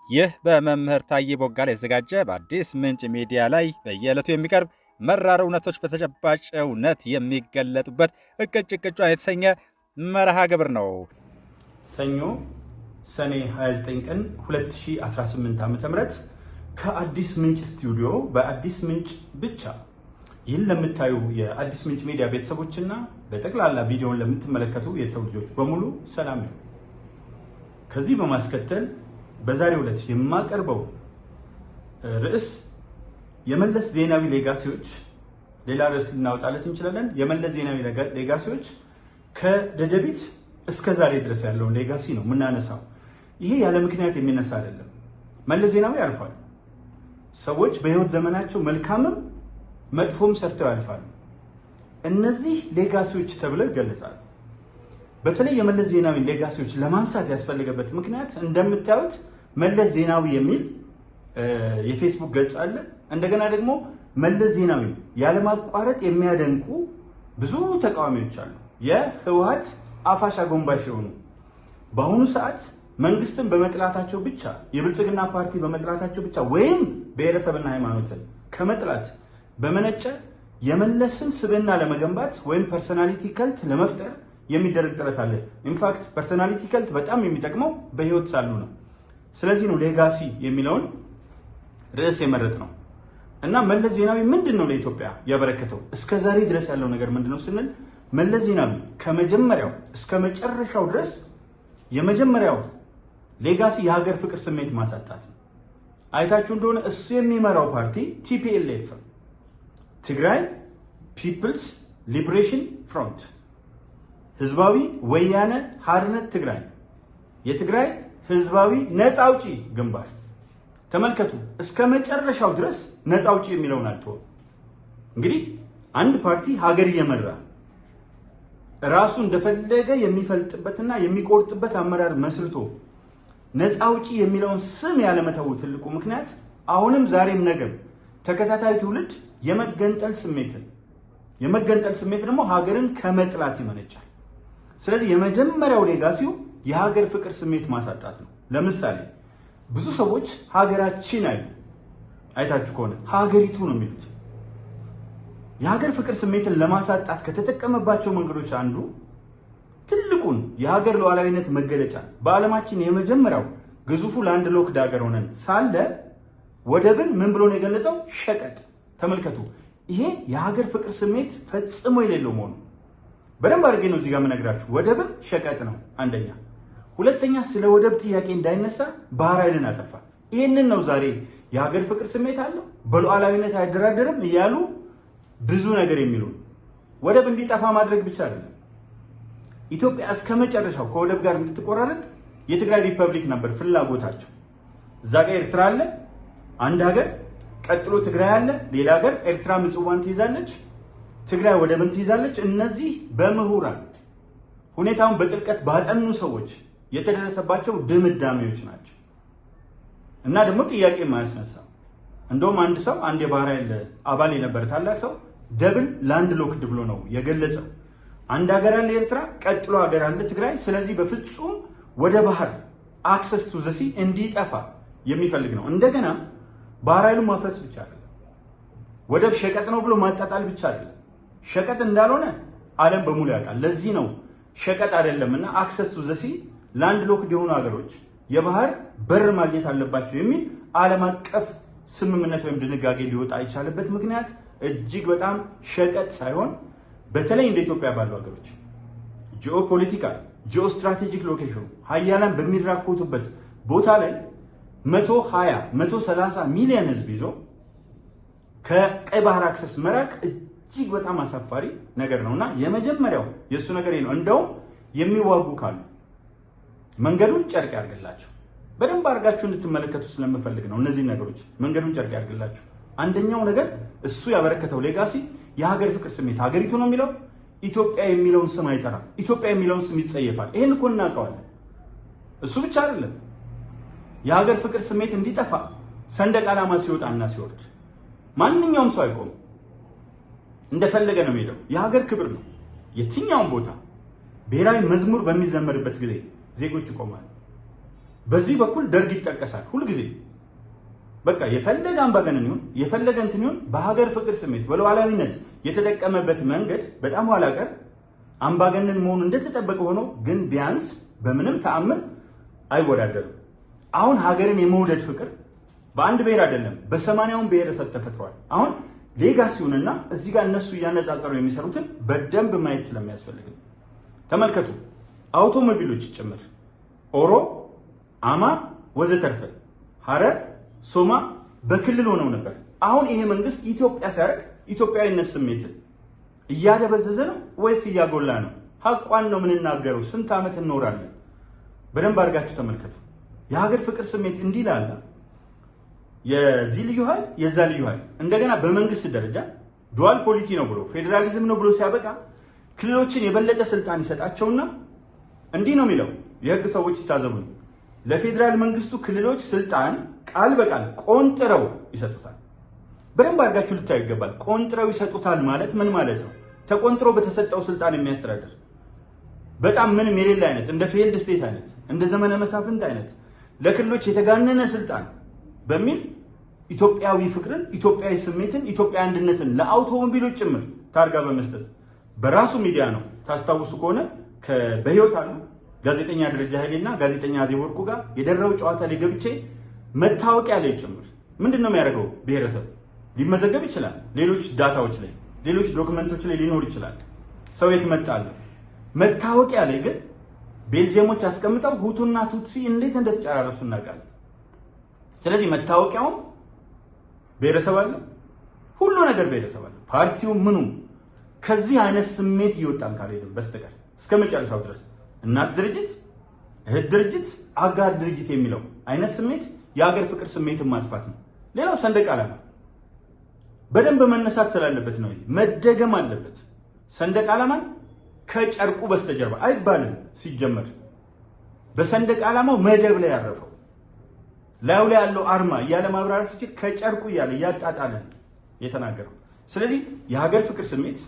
ይህ በመምህር ታዬ ቦጋለ የተዘጋጀ በአዲስ ምንጭ ሚዲያ ላይ በየዕለቱ የሚቀርብ መራር እውነቶች በተጨባጭ እውነት የሚገለጡበት እቅጭ ቅጯን የተሰኘ መርሃ ግብር ነው። ሰኞ ሰኔ 29 ቀን 2018 ዓ.ም ከአዲስ ምንጭ ስቱዲዮ በአዲስ ምንጭ ብቻ ይህን ለምታዩ የአዲስ ምንጭ ሚዲያ ቤተሰቦችና በጠቅላላ ቪዲዮውን ለምትመለከቱ የሰው ልጆች በሙሉ ሰላም ነው። ከዚህ በማስከተል በዛሬው ዕለት የማቀርበው ርዕስ የመለስ ዜናዊ ሌጋሲዎች፣ ሌላ ርዕስ ልናወጣለት እንችላለን። የመለስ ዜናዊ ሌጋሲዎች ከደደቢት እስከ ዛሬ ድረስ ያለውን ሌጋሲ ነው የምናነሳው። ይሄ ያለ ምክንያት የሚነሳ አይደለም። መለስ ዜናዊ ያልፋል። ሰዎች በህይወት ዘመናቸው መልካምም መጥፎም ሰርተው ያልፋሉ። እነዚህ ሌጋሲዎች ተብለው ይገለጻሉ። በተለይ የመለስ ዜናዊ ሌጋሲዎች ለማንሳት ያስፈልገበት ምክንያት እንደምታዩት መለስ ዜናዊ የሚል የፌስቡክ ገጽ አለ። እንደገና ደግሞ መለስ ዜናዊ ያለማቋረጥ የሚያደንቁ ብዙ ተቃዋሚዎች አሉ። የህወሓት አፋሽ አጎንባሽ የሆኑ በአሁኑ ሰዓት መንግስትን በመጥላታቸው ብቻ የብልጽግና ፓርቲ በመጥላታቸው ብቻ ወይም ብሔረሰብና ሃይማኖትን ከመጥላት በመነጨ የመለስን ስብዕና ለመገንባት ወይም ፐርሰናሊቲ ከልት ለመፍጠር የሚደረግ ጥረት አለ። ኢንፋክት ፐርሰናሊቲ ከልት በጣም የሚጠቅመው በህይወት ሳሉ ነው። ስለዚህ ነው ሌጋሲ የሚለውን ርዕስ የመረጥ ነው። እና መለስ ዜናዊ ምንድነው ለኢትዮጵያ ያበረከተው እስከ ዛሬ ድረስ ያለው ነገር ምንድነው ስንል መለስ ዜናዊ ከመጀመሪያው እስከ መጨረሻው ድረስ የመጀመሪያው ሌጋሲ የሀገር ፍቅር ስሜት ማሳጣት ነው። አይታችሁ እንደሆነ እሱ የሚመራው ፓርቲ ቲፒኤልኤፍ ትግራይ ፒፕልስ ሊበሬሽን ፍሮንት ህዝባዊ ወያነ ሓርነት ትግራይ የትግራይ ህዝባዊ ነፃ አውጪ ግንባር። ተመልከቱ፣ እስከ መጨረሻው ድረስ ነፃ አውጪ የሚለውን አልተወም። እንግዲህ አንድ ፓርቲ ሀገር እየመራ ራሱ እንደፈለገ የሚፈልጥበትና የሚቆርጥበት አመራር መስርቶ ነፃ አውጪ የሚለውን ስም ያለመተው ትልቁ ምክንያት አሁንም ዛሬም ነገም ተከታታይ ትውልድ የመገንጠል ስሜት ደግሞ ሀገርን ከመጥላት ይመነጫል። ስለዚህ የመጀመሪያው ሌጋሲው የሀገር ፍቅር ስሜት ማሳጣት ነው። ለምሳሌ ብዙ ሰዎች ሀገራችን አይታችሁ ከሆነ ሀገሪቱ ነው የሚሉት። የሀገር ፍቅር ስሜትን ለማሳጣት ከተጠቀመባቸው መንገዶች አንዱ ትልቁን የሀገር ሉዓላዊነት መገለጫ በዓለማችን የመጀመሪያው ግዙፉ ላንድ ሎክድ ሀገር ሆነን ሳለ ወደብን ምን ብሎ ነው የገለጸው? ሸቀጥ። ተመልከቱ፣ ይሄ የሀገር ፍቅር ስሜት ፈጽሞ የሌለው መሆኑ በደንብ አድርጌ ነው እዚህ ጋር የምነግራችሁ። ወደብን ሸቀጥ ነው አንደኛ። ሁለተኛ ስለ ወደብ ጥያቄ እንዳይነሳ ባህር ኃይልን አጠፋ። ይህንን ነው ዛሬ የሀገር ፍቅር ስሜት አለው በሉዓላዊነት አይደራደርም እያሉ ብዙ ነገር የሚሉ። ወደብ እንዲጠፋ ማድረግ ብቻ አይደለም፣ ኢትዮጵያ እስከ መጨረሻው ከወደብ ጋር እንድትቆራረጥ የትግራይ ሪፐብሊክ ነበር ፍላጎታቸው። እዛ ጋር ኤርትራ አለ አንድ ሀገር፣ ቀጥሎ ትግራይ አለ ሌላ ሀገር። ኤርትራ ምጽዋን ትይዛለች፣ ትግራይ ወደብን ትይዛለች። እነዚህ በምሁራን ሁኔታውን በጥልቀት ባጠኑ ሰዎች የተደረሰባቸው ድምዳሜዎች ናቸው እና ደግሞ ጥያቄ የማያስነሳ እንደውም አንድ የባህር ኃይል አባል የነበረ ታላቅ ሰው ደብል ላንድ ሎክድ ብሎ ነው የገለጸው። አንድ ሀገር አለ ኤርትራ፣ ቀጥሎ ሀገር አለ ትግራይ። ስለዚህ በፍጹም ወደ ባህር አክሰስ ቱ ዘ ሲ እንዲጠፋ የሚፈልግ ነው። እንደገና ባህር ኃይሉ ማፍረስ ብቻ አይደለም፣ ወደብ ሸቀጥ ነው ብሎ ማጣጣል ብቻ አይደለም። ሸቀጥ እንዳልሆነ ዓለም በሙሉ ያውቃል። ለዚህ ነው ሸቀጥ አይደለምና አክሰስ ቱ ዘ ሲ ላንድ ሎክድ የሆኑ ሀገሮች የባህር በር ማግኘት አለባቸው የሚል ዓለም አቀፍ ስምምነት ወይም ድንጋጌ ሊወጣ የቻለበት ምክንያት እጅግ በጣም ሸቀጥ ሳይሆን በተለይ እንደ ኢትዮጵያ ባሉ ሀገሮች ጂኦፖለቲካል ጂኦስትራቴጂክ ሎኬሽኑ ሀያላን በሚራኮቱበት ቦታ ላይ 130 ሚሊዮን ህዝብ ይዞ ከቀይ ባህር አክሰስ መራቅ እጅግ በጣም አሳፋሪ ነገር ነውና የመጀመሪያው የእሱ ነገር ነው። እንደውም የሚዋጉ ካሉ መንገዱን ጨርቅ ያርግላቸው። በደንብ አድርጋችሁ እንድትመለከቱ ስለምፈልግ ነው። እነዚህ ነገሮች መንገዱን ጨርቅ ያርግላቸው። አንደኛው ነገር እሱ ያበረከተው ሌጋሲ የሀገር ፍቅር ስሜት። ሀገሪቱ ነው የሚለው ኢትዮጵያ የሚለውን ስም አይጠራም። ኢትዮጵያ የሚለውን ስም ይጸየፋል። ይሄን እኮ እናውቀዋለን። እሱ ብቻ አይደለም፣ የሀገር ፍቅር ስሜት እንዲጠፋ ሰንደቅ ዓላማ ሲወጣና ሲወርድ ማንኛውም ሰው አይቆም፣ እንደፈለገ ነው የሚሄደው። የሀገር ክብር ነው። የትኛውም ቦታ ብሔራዊ መዝሙር በሚዘመርበት ጊዜ ዜጎች ይቆማሉ። በዚህ በኩል ደርግ ይጠቀሳል ሁልጊዜ። በቃ የፈለገ አምባገነን ይሁን የፈለገ እንትን ይሁን በሀገር ፍቅር ስሜት በሉዓላዊነት የተጠቀመበት መንገድ በጣም ኋላ ቀር አምባገነን መሆኑ እንደተጠበቀ ሆኖ ግን ቢያንስ በምንም ተአምር አይወዳደርም። አሁን ሀገርን የመውደድ ፍቅር በአንድ ብሔር አይደለም በ80ውን ብሔረሰብ ተፈጥሯል። አሁን ሌጋሲውንና እዚህ ጋር እነሱ እያነጻጸሩ የሚሰሩትን በደንብ ማየት ስለሚያስፈልግ ተመልከቱ። አውቶሞቢሎች ጭምር ኦሮ፣ አማ ወዘተርፈ ሐረር፣ ሶማ በክልል ሆነው ነበር። አሁን ይሄ መንግስት ኢትዮጵያ ሲያደርግ ኢትዮጵያዊነት ስሜትን እያደበዘዘ ነው ወይስ እያጎላ ነው? ሐቋን ነው የምንናገረው። ስንት ዓመት እንኖራለን? በደንብ አድርጋችሁ ተመልከቱ። የሀገር ፍቅር ስሜት እንዲህ ላለ የዚህ ልዩ ኃይል የዛ ልዩ ኃይል እንደገና በመንግስት ደረጃ ዱዋል ፖሊቲ ነው ብሎ ፌዴራሊዝም ነው ብሎ ሲያበቃ ክልሎችን የበለጠ ስልጣን ይሰጣቸውና እንዲህ ነው የሚለው። የህግ ሰዎች ይታዘቡኝ። ለፌዴራል መንግስቱ ክልሎች ስልጣን ቃል በቃል ቆንጥረው ይሰጡታል። በደንብ አድርጋችሁ ልታዩ ይገባል። ቆንጥረው ይሰጡታል ማለት ምን ማለት ነው? ተቆንጥሮ በተሰጠው ስልጣን የሚያስተዳድር በጣም ምንም የሌለ አይነት እንደ ፌልድ ስቴት አይነት እንደ ዘመነ መሳፍንት አይነት ለክልሎች የተጋነነ ስልጣን በሚል ኢትዮጵያዊ ፍቅርን፣ ኢትዮጵያዊ ስሜትን፣ ኢትዮጵያ አንድነትን ለአውቶሞቢሎች ጭምር ታርጋ በመስጠት በራሱ ሚዲያ ነው። ታስታውሱ ከሆነ በህይወት አሉ ጋዜጠኛ ደረጃ ኃይሌና ጋዜጠኛ አዜብ ወርቁ ጋር የደራው ጨዋታ ላይ ገብቼ መታወቂያ ላይ ጭምር ምንድን ነው የሚያደርገው? ብሔረሰብ ሊመዘገብ ይችላል። ሌሎች ዳታዎች ላይ ሌሎች ዶክመንቶች ላይ ሊኖር ይችላል። ሰው የት መጣለ? መታወቂያ ላይ ግን ቤልጅየሞች አስቀምጠው ሁቱና ቱትሲ እንዴት እንደተጨራረሱ እናውቃለን። ስለዚህ መታወቂያውም ብሔረሰብ አለ፣ ሁሉ ነገር ብሔረሰብ አለ። ፓርቲው ምኑም ከዚህ አይነት ስሜት እየወጣን ካልሄድም በስተቀር እስከ መጨረሻው ድረስ እናት ድርጅት፣ እህት ድርጅት፣ አጋር ድርጅት የሚለው አይነት ስሜት የሀገር ፍቅር ስሜትን ማጥፋት ነው። ሌላው ሰንደቅ ዓላማ በደንብ መነሳት ስላለበት ነው። መደገም አለበት። ሰንደቅ ዓላማን ከጨርቁ በስተጀርባ አይባልም። ሲጀመር በሰንደቅ ዓላማው መደብ ላይ ያረፈው ላዩ ላይ ያለው አርማ እያለ ማብራራት ሲችል ከጨርቁ እያለ እያጣጣለን የተናገረው። ስለዚህ የሀገር ፍቅር ስሜት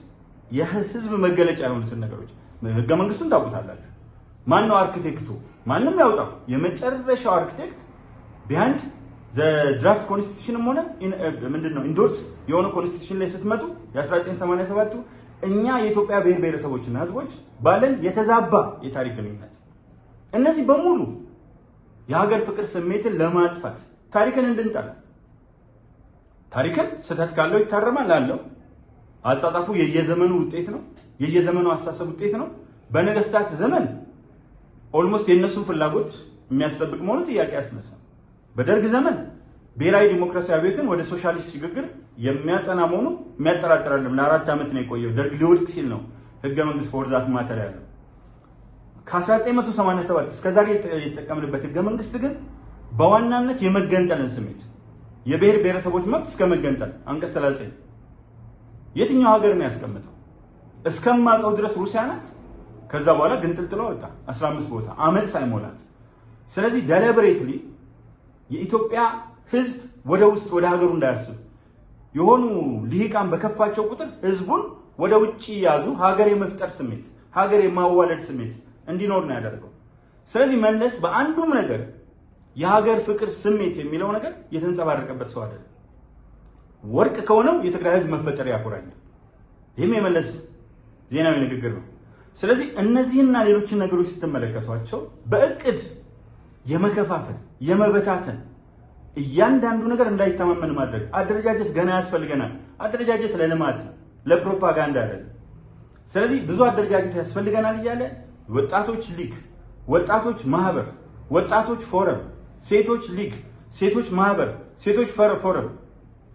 የህዝብ መገለጫ የሆኑትን ነገሮች ህገ መንግስቱን ታውቁታላችሁ። ማን ነው አርኪቴክቱ? ማንም ያውጣው። የመጨረሻው አርኪቴክት ቢሃንድ ድራፍት ኮንስቲቱሽንም ሆነ ምንድነው ኢንዶርስ የሆነ ኮንስቲቱሽን ላይ ስትመጡ የ1987 እኛ የኢትዮጵያ ብሔር ብሔረሰቦችና ህዝቦች ባለን የተዛባ የታሪክ ግንኙነት እነዚህ በሙሉ የሀገር ፍቅር ስሜትን ለማጥፋት ታሪክን እንድንጠላ ታሪክን ስህተት ካለው ይታረማል አለው። አጻጻፉ የየዘመኑ ውጤት ነው። የየዘመኑ አስተሳሰብ ውጤት ነው። በነገስታት ዘመን ኦልሞስት የነሱን ፍላጎት የሚያስጠብቅ መሆኑ ጥያቄ ያስነሳ። በደርግ ዘመን ብሔራዊ ዲሞክራሲያዊ ቤትን ወደ ሶሻሊስት ሽግግር የሚያጸና መሆኑ የሚያጠራጥራልም። ለ4 ዓመት ነው የቆየው። ደርግ ሊወድቅ ሲል ነው ህገ መንግስት ፎርዛት ማተር ያለው። ከ1987 እስከዛሬ የተጠቀምንበት ህገ መንግስት ግን በዋናነት የመገንጠልን ስሜት የብሔር ብሔረሰቦች መብት እስከ መገንጠል አንቀጽ 39 የትኛው ሀገር ነው ያስቀምጠው? እስከማውቀው ድረስ ሩሲያ ናት። ከዛ በኋላ ግንጥልጥሎ ወጣ 15 ቦታ አመት ሳይሞላት። ስለዚህ ደሊብሬትሊ የኢትዮጵያ ህዝብ ወደ ውስጥ ወደ ሀገሩ እንዳያስብ የሆኑ ልሂቃን በከፋቸው ቁጥር ህዝቡን ወደ ውጪ ያዙ። ሀገር የመፍጠር ስሜት፣ ሀገር የማዋለድ ስሜት እንዲኖር ነው ያደረገው። ስለዚህ መለስ በአንዱም ነገር የሀገር ፍቅር ስሜት የሚለው ነገር የተንጸባረቀበት ሰው አይደለም። ወርቅ ከሆነው የትግራይ ህዝብ መፈጠር ያኮራኛል። ይህም የመለስ ዜናዊ ንግግር ነው። ስለዚህ እነዚህና ሌሎችን ነገሮች ስትመለከቷቸው በእቅድ የመከፋፈል የመበታተን እያንዳንዱ ነገር እንዳይተማመን ማድረግ አደረጃጀት ገና ያስፈልገናል። አደረጃጀት ለልማት ነው፣ ለፕሮፓጋንዳ አይደለም። ስለዚህ ብዙ አደረጃጀት ያስፈልገናል እያለ ወጣቶች ሊግ፣ ወጣቶች ማህበር፣ ወጣቶች ፎረም፣ ሴቶች ሊግ፣ ሴቶች ማህበር፣ ሴቶች ፎረም፣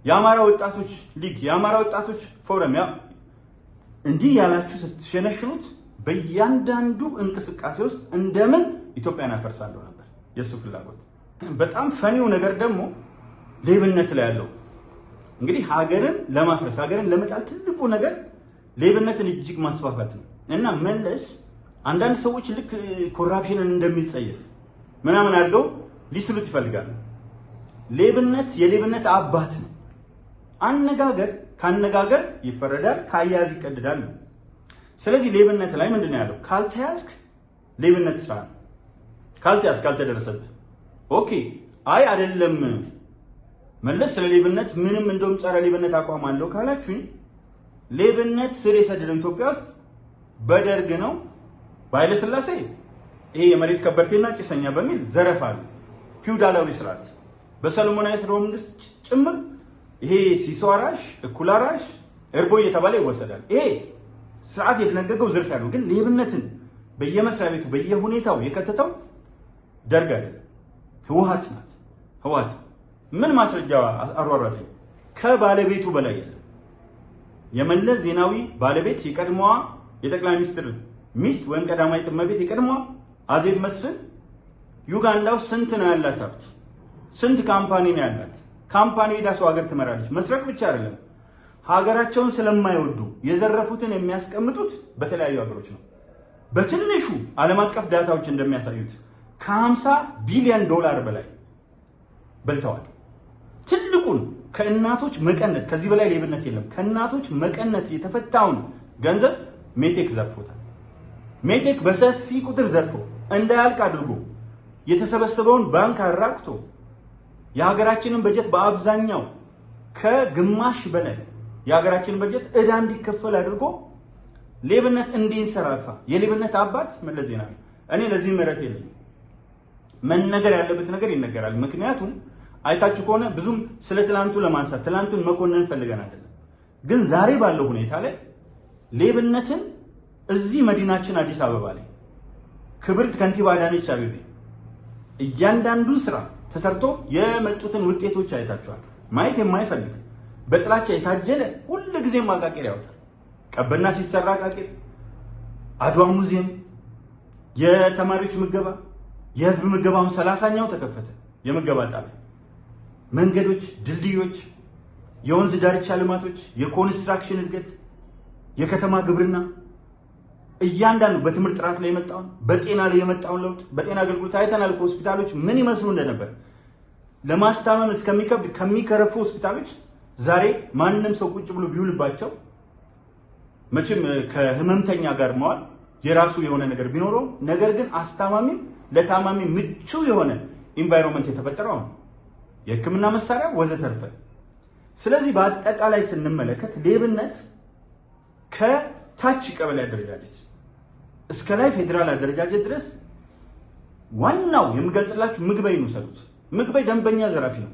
የአማራ ወጣቶች ሊግ፣ የአማራ ወጣቶች ፎረም እንዲህ ያላችሁ ስትሸነሽኑት በእያንዳንዱ እንቅስቃሴ ውስጥ እንደምን ኢትዮጵያን ያፈርሳለሁ ነበር የሱ ፍላጎት። በጣም ፈኒው ነገር ደግሞ ሌብነት ላይ ያለው እንግዲህ ሀገርን ለማፍረስ ሀገርን ለመጣል ትልቁ ነገር ሌብነትን እጅግ ማስፋፋት ነው። እና መለስ አንዳንድ ሰዎች ልክ ኮራፕሽንን እንደሚጸየፍ ምናምን አድርገው ሊስሉት ይፈልጋሉ። ሌብነት የሌብነት አባት ነው። አነጋገር ካነጋገር ይፈረዳል፣ ካያያዝ ይቀድዳል ነው። ስለዚህ ሌብነት ላይ ምንድነው ያለው? ካልተያዝክ ሌብነት ስራ ነው። ካልተያዝክ ካልተደረሰብህ ኦኬ አይ አይደለም መለስ ስለ ሌብነት ምንም እንደውም ጸረ ሌብነት አቋም አለው ካላችሁኝ ሌብነት ስር የሰደደው ኢትዮጵያ ውስጥ በደርግ ነው። በኃይለ ሥላሴ ይሄ የመሬት ከበርቴና ጭሰኛ በሚል ዘረፋል ፊውዳላዊ ስርዓት በሰሎሞናዊ ስርወ መንግስት ጭምር ይሄ ሲሶ አራሽ እኩል አራሽ እርቦ እየተባለ ይወሰዳል። ይሄ ስርዓት የተነገገው ዝርፊያ ነው። ግን ሌብነትን በየመስሪያ ቤቱ በየሁኔታው የከተተው ደርግ አይደለም፣ ህወሓት ናት። ህወሓት ምን ማስረጃ አሯሯጠኝ? ከባለቤቱ በላይ የለም። የመለስ ዜናዊ ባለቤት የቀድሞዋ የጠቅላይ ሚኒስትር ሚስት ወይም ቀዳማዊት እመቤት የቀድሞዋ አዜብ መስፍን ዩጋንዳ ውስጥ ስንት ነው ያላት ሀብት? ስንት ካምፓኒ ነው ያላት? ካምፓኒ ሄዳ ሰው ሀገር ትመራለች። መስረቅ ብቻ አይደለም፣ ሀገራቸውን ስለማይወዱ የዘረፉትን የሚያስቀምጡት በተለያዩ ሀገሮች ነው። በትንሹ ዓለም አቀፍ ዳታዎች እንደሚያሳዩት ከ50 ቢሊዮን ዶላር በላይ በልተዋል። ትልቁን ከእናቶች መቀነት ከዚህ በላይ ሌብነት የለም። ከእናቶች መቀነት የተፈታውን ገንዘብ ሜቴክ ዘርፎታል። ሜቴክ በሰፊ ቁጥር ዘርፎ እንዳያልቅ አድርጎ የተሰበሰበውን ባንክ አራቅቶ የሀገራችንን በጀት በአብዛኛው ከግማሽ በላይ የሀገራችንን በጀት ዕዳ እንዲከፈል አድርጎ ሌብነት እንዲንሰራፋ የሌብነት አባት መለስ ዜናዊ። እኔ ለዚህ ምህረት የለኝም። መነገር ያለበት ነገር ይነገራል። ምክንያቱም አይታችሁ ከሆነ ብዙም ስለ ትላንቱ ለማንሳት ትላንቱን መኮንን ፈልገን አይደለም። ግን ዛሬ ባለው ሁኔታ ላይ ሌብነትን እዚህ መዲናችን አዲስ አበባ ላይ ክብርት ከንቲባ አዳነች አቤቤ እያንዳንዱን ስራ ተሰርቶ የመጡትን ውጤቶች አይታችኋል። ማየት የማይፈልግ በጥላቻ የታጀለ ሁሉ ጊዜ ማቃቂር ያወጣል። ቀበና ሲሰራ አቃቂር፣ አድዋ ሙዚየም፣ የተማሪዎች ምገባ፣ የህዝብ ምገባውን 30ኛው ተከፈተ። የምገባ ጣቢያ፣ መንገዶች፣ ድልድዮች፣ የወንዝ ዳርቻ ልማቶች፣ የኮንስትራክሽን እድገት፣ የከተማ ግብርና እያንዳንዱ በትምህርት ጥራት ላይ የመጣውን በጤና ላይ የመጣውን ለውጥ በጤና አገልግሎት አይተናል። ሆስፒታሎች ምን ይመስሉ እንደነበር ለማስታመም እስከሚከብድ ከሚከረፉ ሆስፒታሎች ዛሬ ማንም ሰው ቁጭ ብሎ ቢውልባቸው መቼም ከህመምተኛ ጋር መዋል የራሱ የሆነ ነገር ቢኖረው ነገር ግን አስታማሚም ለታማሚ ምቹ የሆነ ኢንቫይሮንመንት የተፈጠረው ነው። የህክምና መሳሪያ ወዘተርፈ። ስለዚህ በአጠቃላይ ስንመለከት ሌብነት ከታች ቀበሌ አደረጃጀት እስከ ላይ ፌዴራል አደረጃጀት ድረስ ዋናው የምገልጽላችሁ ምግበይ ነው። ሰሉት ምግበይ ደንበኛ ዘራፊ ነው።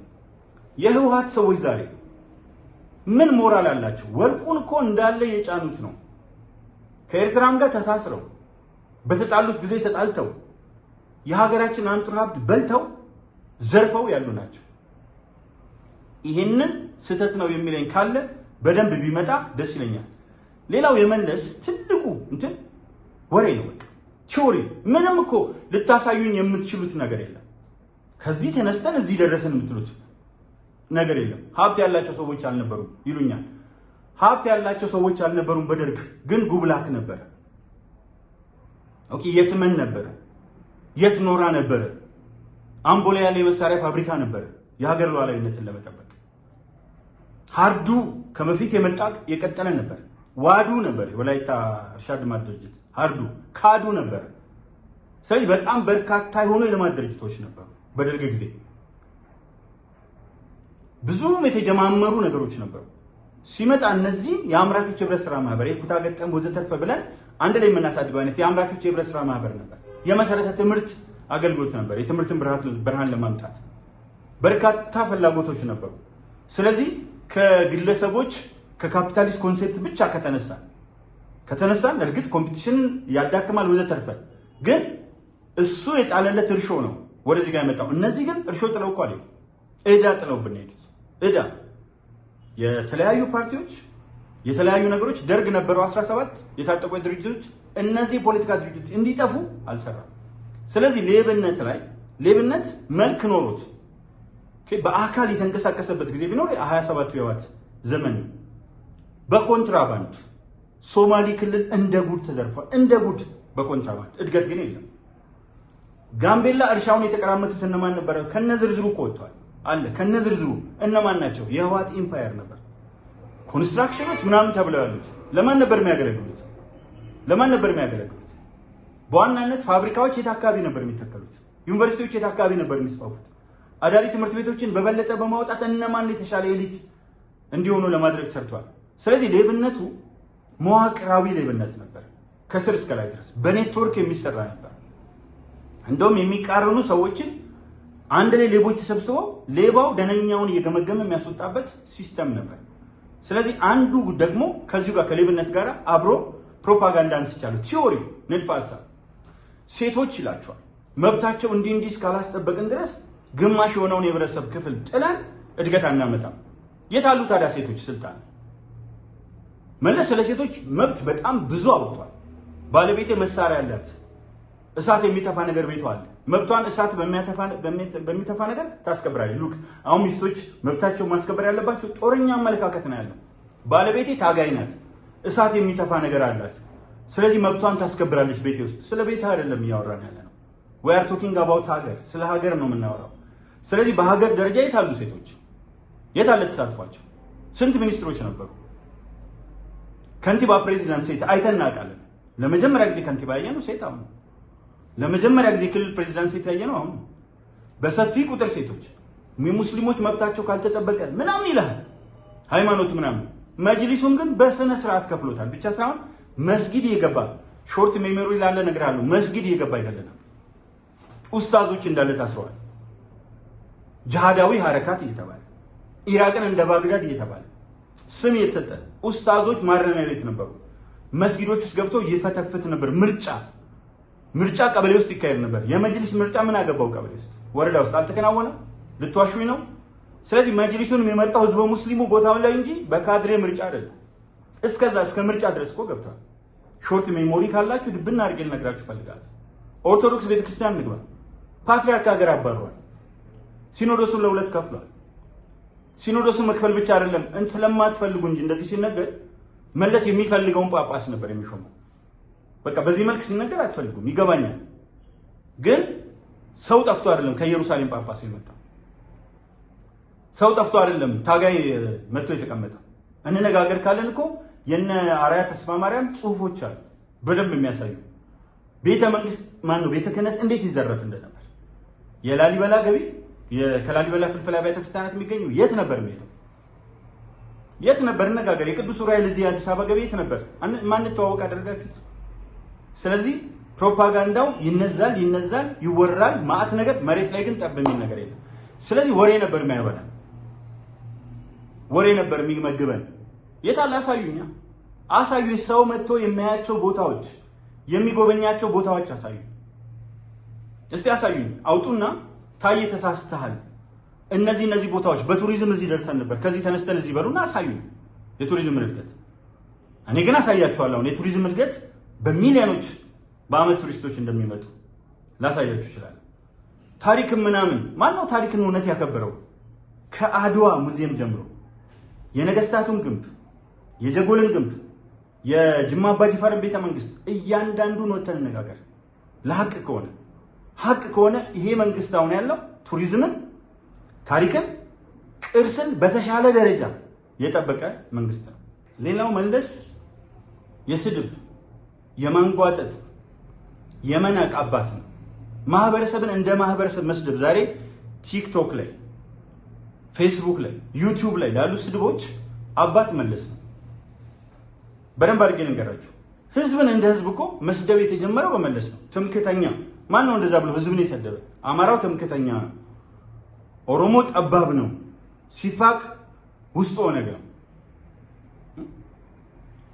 የህወሓት ሰዎች ዛሬ ምን ሞራል አላቸው? ወርቁን እኮ እንዳለ የጫኑት ነው። ከኤርትራም ጋር ተሳስረው በተጣሉት ጊዜ ተጣልተው የሀገራችን አንጡር ሀብት በልተው ዘርፈው ያሉ ናቸው። ይሄንን ስህተት ነው የሚለኝ ካለ በደንብ ቢመጣ ደስ ይለኛል። ሌላው የመለስ ትልቁ እንትን ወሬ ነው። በቃ ቲዮሪ። ምንም እኮ ልታሳዩኝ የምትችሉት ነገር የለም። ከዚህ ተነስተን እዚህ ደረሰን የምትሉት ነገር የለም። ሀብት ያላቸው ሰዎች አልነበሩም ይሉኛል። ሀብት ያላቸው ሰዎች አልነበሩም። በደርግ ግን ጉብላክ ነበረ። ኦኬ፣ የትመን ነበረ፣ የት ኖራ ነበረ። አምቦ ላይ ያለ የመሳሪያ ፋብሪካ ነበረ የሀገር ሉዓላዊነትን ለመጠበቅ። ሀርዱ ከበፊት የመጣ የቀጠለ ነበር። ዋዱ ነበር የወላይታ እርሻ ልማት ድርጅት ሀርዱ ካዱ ነበር። ስለዚህ በጣም በርካታ የሆኑ የልማት ድርጅቶች ነበሩ በደርግ ጊዜ። ብዙም የተጀማመሩ ነገሮች ነበሩ። ሲመጣ እነዚህ የአምራቾች የህብረት ስራ ማህበር፣ የኩታ ገጠም ወዘተርፈ ብለን አንድ ላይ የምናሳድገው አይነት የአምራቾች የህብረት ስራ ማህበር ነበር። የመሰረተ ትምህርት አገልግሎት ነበር። የትምህርትን ብርሃን ለማምጣት በርካታ ፍላጎቶች ነበሩ። ስለዚህ ከግለሰቦች ከካፒታሊስት ኮንሴፕት ብቻ ከተነሳን እርግጥ ኮምፒቲሽንን ያዳክማል ወዘተርፈ፣ ግን እሱ የጣለለት እርሾ ነው ወደዚህ ጋር የመጣው። እነዚህ ግን እርሾ ጥለው እኮ አለ ዕዳ ጥለውብን ሄዱት። ዕዳ የተለያዩ ፓርቲዎች የተለያዩ ነገሮች ደርግ ነበረው 17 የታጠቁ ድርጅቶች፣ እነዚህ የፖለቲካ ድርጅቶች እንዲጠፉ አልሰራም። ስለዚህ ሌብነት መልክ ኖሮት በአካል የተንቀሳቀሰበት ጊዜ ቢኖር የ27ቱ የህወሓት ዘመን በኮንትራባንድ ሶማሌ ክልል እንደ ጉድ ተዘርፏል። እንደ ጉድ በኮንትራባንድ እድገት ግን የለም። ጋምቤላ እርሻውን የተቀራመቱት እነማን ነበረ? ከነዝርዝሩ እኮ ወጥቷል አለ። ከነዝርዝሩ እነማን ናቸው? የህወሓት ኢምፓየር ነበር። ኮንስትራክሽኖች ምናምን ተብለው ያሉት ለማን ነበር የሚያገለግሉት? በዋናነት ፋብሪካዎች የት አካባቢ ነበር የሚተከሉት? ዩኒቨርሲቲዎች የት አካባቢ ነበር የሚስፋፉት? አዳሪ ትምህርት ቤቶችን በበለጠ በማውጣት እነማን የተሻለ ኤሊት እንዲሆኑ ለማድረግ ሰርቷል። ስለዚህ ሌብነቱ መዋቅራዊ ሌብነት ነበር፣ ከስር እስከ ላይ ድረስ በኔትወርክ የሚሰራ ነበር። እንደውም የሚቃረኑ ሰዎችን አንድ ላይ ሌቦች ተሰብስበው ሌባው ደነኛውን እየገመገመ የሚያስወጣበት ሲስተም ነበር። ስለዚህ አንዱ ደግሞ ከዚሁ ጋር ከሌብነት ጋር አብሮ ፕሮፓጋንዳ አንስቻለሁ። ቲዮሪ ንድፈ ሐሳብ ሴቶች ይላቸዋል መብታቸው እንዲህ እስካላስጠበቅን ድረስ ግማሽ የሆነውን የህብረተሰብ ክፍል ጥለን እድገት አናመጣም። የት አሉ ታዲያ ሴቶች? ስልጣን መለስ ስለ ሴቶች መብት በጣም ብዙ አውጥቷል። ባለቤቴ መሳሪያ ያላት እሳት የሚተፋ ነገር ቤቷ አለ። መብቷን እሳት በሚተፋ ነገር ታስከብራለች። ሉክ አሁን ሚስቶች መብታቸው ማስከበር ያለባቸው ጦረኛ አመለካከት ነው ያለው። ባለቤቴ ታጋይ ናት፣ እሳት የሚተፋ ነገር አላት፣ ስለዚህ መብቷን ታስከብራለች ቤቴ ውስጥ። ስለ ቤት አይደለም እያወራን ያለ ነው። we are talking about ሀገር፣ ስለ ሀገር ነው የምናወራው። ስለዚህ በሀገር ደረጃ የት አሉ ሴቶች? የት አለ ተሳትፏቸው? ስንት ሚኒስትሮች ነበሩ? ከንቲባ፣ ፕሬዚዳንት ሴት አይተን እናውቃለን። ለመጀመሪያ ጊዜ ከንቲባ ያየነው ሴት አሁን፣ ለመጀመሪያ ጊዜ ክልል ፕሬዚዳንት ሴት ያየነው አሁን። በሰፊ ቁጥር ሴቶች ሙስሊሞች መብታቸው ካልተጠበቀ ምናምን ይላል ሃይማኖት ምናምን። መጅሊሱን ግን በስነ ስርዓት ከፍሎታል። ብቻ ሳይሆን መስጊድ እየገባ ሾርት ሜሞሪ ላለ ነገር አለው። መስጊድ እየገባ አይደለም። ኡስታዞች እንዳለ ታስረዋል። ጂሃዳዊ ሐረካት እየተባለ ኢራቅን እንደ ባግዳድ እየተባለ ስም እየተሰጠ ኡስታዞች ማረሚያ ቤት ነበሩ። መስጊዶች ውስጥ ገብተው ይፈተፍት ነበር። ምርጫ ቀበሌ ውስጥ ይካሄድ ነበር። የመጅሊስ ምርጫ ምን አገባው? ቀበሌ ውስጥ ወረዳ ውስጥ አልተከናወነም። ልትዋሹኝ ነው? ስለዚህ መጅሊሱን የሚመርጠው ህዝበ ሙስሊሙ ቦታው ላይ እንጂ በካድሬ ምርጫ አይደለም። እስከ ምርጫ ድረስ እኮ ገብቷል። ሾርት ሜሞሪ ካላችሁ ድብና አድርጌ ልነግራችሁ እፈልጋለሁ። ኦርቶዶክስ ቤተክርስቲያን ንግባ ፓትሪያርክ ሀገር አባሯል። ሲኖዶሱን ለሁለት ከፍሏል። ሲኖዶሱን መክፈል ብቻ አይደለም ስለማትፈልጉ እንጂ እንደዚህ ሲነገር መለስ የሚፈልገውን ጳጳስ ነበር የሚሾመው። በቃ በዚህ መልክ ሲነገር አትፈልጉም፣ ይገባኛል። ግን ሰው ጠፍቶ አይደለም ከኢየሩሳሌም ጳጳስ የመጣው። ሰው ጠፍቶ አይደለም ታጋይ መጥቶ የተቀመጠው። እንነጋገር ካለን እኮ የነ አርአያ ተስፋ ማርያም ጽሁፎች አሉ በደንብ የሚያሳዩ ቤተ መንግስት ማን ነው ቤተ ክህነት እንዴት ይዘረፍ እንደነበር። የላሊበላ ገቢ ከላሊበላ ፍልፍል አብያተ ክርስቲያናት የሚገኙ የት ነበር የሚሄደው? የት ነበር? እንነጋገር። የቅዱስ ዑራኤል እዚህ አዲስ አበባ ገቢ የት ነበር? ማን ተዋወቅ አደረጋችሁት? ስለዚህ ፕሮፓጋንዳው ይነዛል፣ ይወራል፣ ማአት ነገር፣ መሬት ላይ ግን ጠብ የሚል ነገር የለም። ስለዚህ ወሬ ነበር የሚያበላል፣ ወሬ ነበር የሚመግበን። የታለ? አሳዩኝ። ሰው መጥቶ የሚያያቸው ቦታዎች፣ የሚጎበኛቸው ቦታዎች አሳዩኝ። እስቲ አሳዩኝ። አውጡና ታዬ ተሳስተሃል፣ እነዚህ ቦታዎች በቱሪዝም እዚህ ደርሰን ነበር፣ ከዚህ ተነስተን እዚህ በሉና አሳዩኝ የቱሪዝም እድገት። እኔ ግን አሳያችኋለሁ የቱሪዝም እድገት በሚሊዮኖች በአመት ቱሪስቶች እንደሚመጡ ላሳያችሁ ይችላል። ታሪክም ምናምን ማነው ታሪክን እውነት ያከበረው? ከአድዋ ሙዚየም ጀምሮ የነገስታቱን ግንብ፣ የጀጎልን ግንብ፣ የጅማ አባጅፋርን ቤተ መንግስት እያንዳንዱን ወተን እንነጋገር። ሀቅ ከሆነ ይሄ መንግስት አሁን ያለው ቱሪዝምን፣ ታሪክን፣ ቅርስን በተሻለ ደረጃ የጠበቀ መንግስት ነው። ሌላው መለስ የስድብ የማንጓጠጥ የመናቅ አባት ነው። ማህበረሰብን እንደ ማህበረሰብ መስደብ ዛሬ ቲክቶክ ላይ፣ ፌስቡክ ላይ፣ ዩቲዩብ ላይ ላሉ ስድቦች አባት መለስ ነው። በደንብ አድርጌ ልንገራችሁ። ህዝብን እንደ ህዝብ እኮ መስደብ የተጀመረው በመለስ ነው። ትምክተኛ ማን ነው እንደዛ ብሎ ህዝብን የሰደበ? አማራው ትምክተኛ ነው። ኦሮሞ ጠባብ ነው፣ ሲፋቅ ውስጥ ኦነግ ነው።